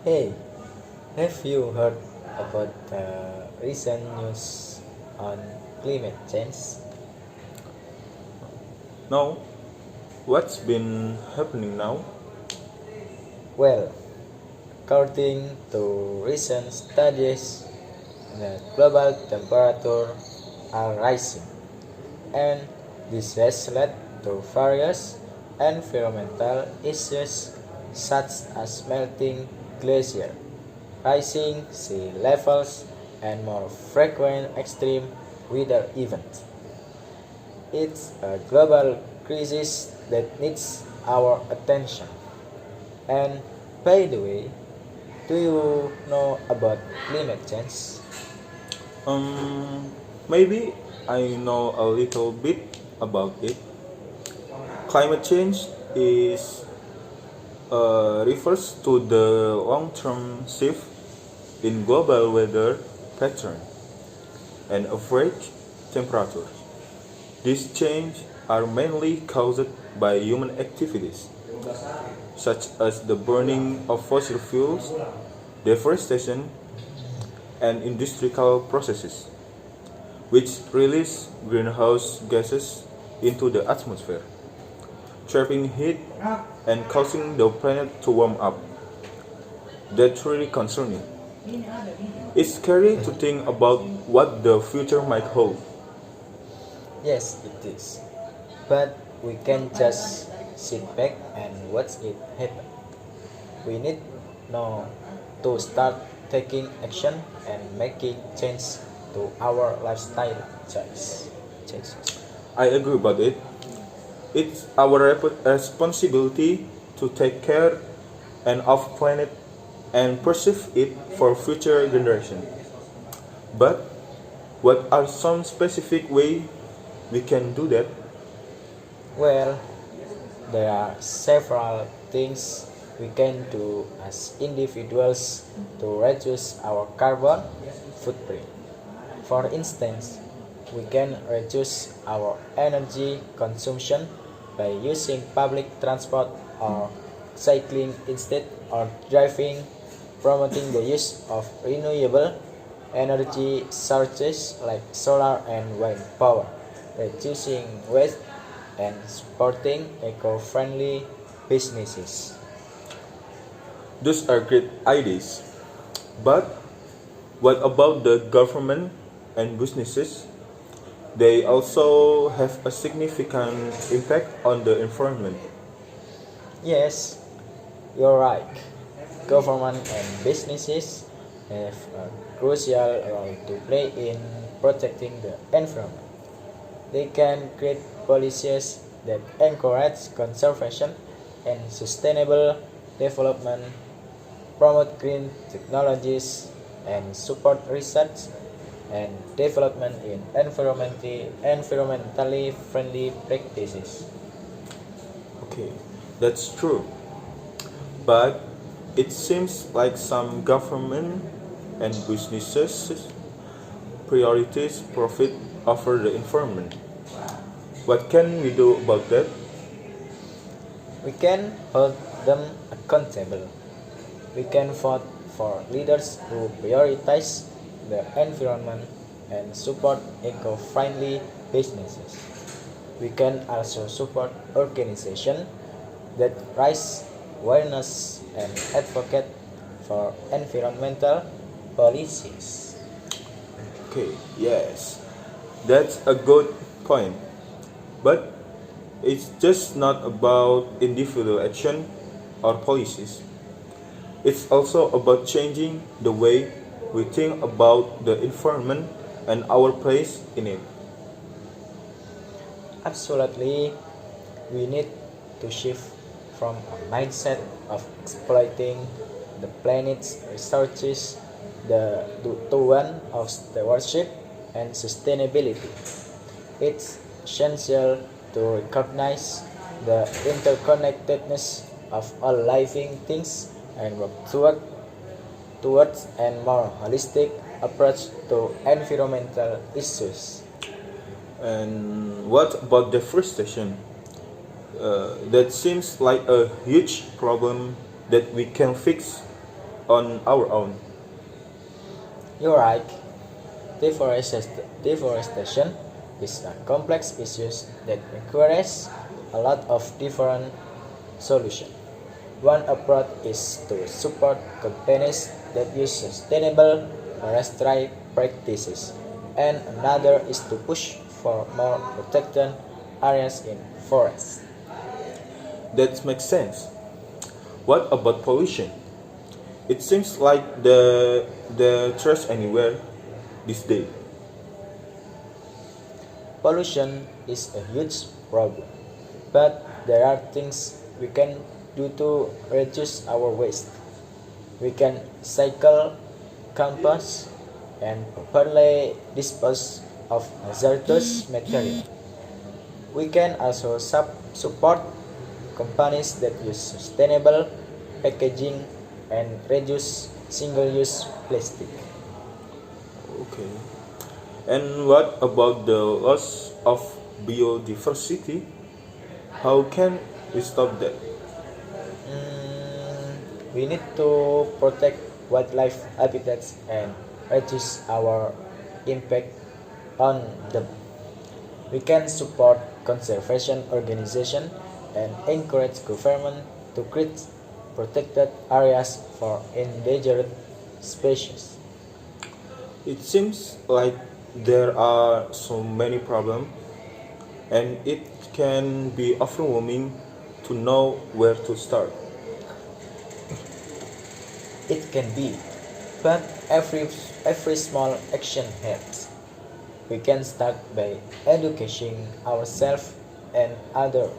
Hey, have you heard about the recent news on climate change? Now, what's been happening now? Well, according to recent studies, the global temperature are rising, and this has led to various environmental issues such as melting glacier, rising sea levels, and more frequent extreme weather events. It's a global crisis that needs our attention. And by the way, do you know about climate change? Um, Maybe I know a little bit about it. Climate change is refers to the long-term shift in global weather pattern and average temperatures. These changes are mainly caused by human activities, such as the burning of fossil fuels, deforestation, and industrial processes, which release greenhouse gases into the atmosphere, trapping heat and causing the planet to warm up. That's really concerning. It's scary to think about what the future might hold. Yes, it is. But we can't just sit back and watch it happen. We need now to start taking action and making change to our lifestyle choices. I agree about it. It's our responsibility to take care and of planet and preserve it for future generations. But what are some specific way we can do that? Well, there are several things we can do as individuals to reduce our carbon footprint. For instance, we can reduce our energy consumption by using public transport or cycling instead of driving, promoting the use of renewable energy sources like solar and wind power, reducing waste and supporting eco-friendly businesses. Those are great ideas. But what about the government and businesses? They also have a significant impact on the environment. Yes, you're right. Government and businesses have a crucial role to play in protecting the environment. They can create policies that encourage conservation and sustainable development, promote green technologies, and support research and development in environmentally friendly practices. Okay, that's true. But it seems like some government and businesses priorities profit over the environment. What can we do about that? We can hold them accountable. We can vote for leaders who prioritize the environment and support eco-friendly businesses. We can also support organizations that raise awareness and advocate for environmental policies. Okay, yes, that's a good point. But it's just not about individual action or policies. It's also about changing the way we think about the environment and our place in it. Absolutely, we need to shift from a mindset of exploiting the planet's resources to one of stewardship and sustainability. It's essential to recognize the interconnectedness of all living things and work towards a more holistic approach to environmental issues. And what about deforestation? That seems like a huge problem that we can fix on our own. You're right. Deforestation is a complex issue that requires a lot of different solutions. One approach is to support companies that use sustainable forestry practices, and another is to push for more protected areas in forests. That makes sense. What about pollution? It seems like the trash anywhere these days. Pollution is a huge problem, but there are things we can do to reduce our waste. We can cycle, compost, and properly dispose of hazardous material. We can also support companies that use sustainable packaging and reduce single-use plastic. Okay. And what about the loss of biodiversity? How can we stop that? We need to protect wildlife habitats and reduce our impact on them. We can support conservation organizations and encourage government to create protected areas for endangered species. It seems like there are so many problems, and it can be overwhelming to know where to start. It can be, but every small action helps. We can start by educating ourselves and others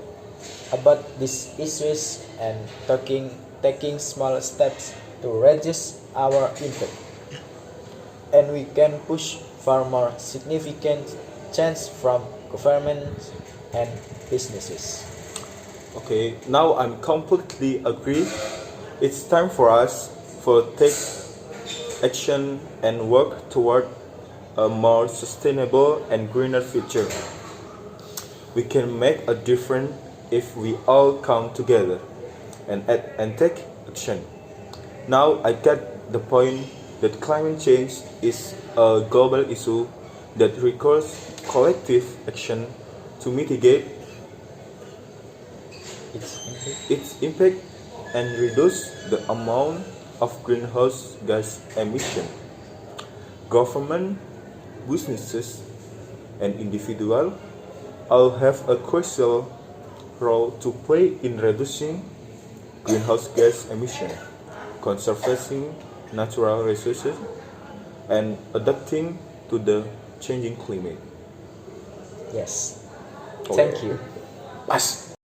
about these issues and taking small steps to reduce our impact. And we can push for more significant change from governments and businesses. Okay, now I'm completely agree. It's time for us to take action and work toward a more sustainable and greener future. We can make a difference if we all come together and take action. Now I get the point that climate change is a global issue that requires collective action to mitigate It's its impact and reduce the amount of greenhouse gas emission. Government, businesses, and individuals all have a crucial role to play in reducing greenhouse gas emission, conserving natural resources, and adapting to the changing climate. yes. Okay. Thank you. Pas.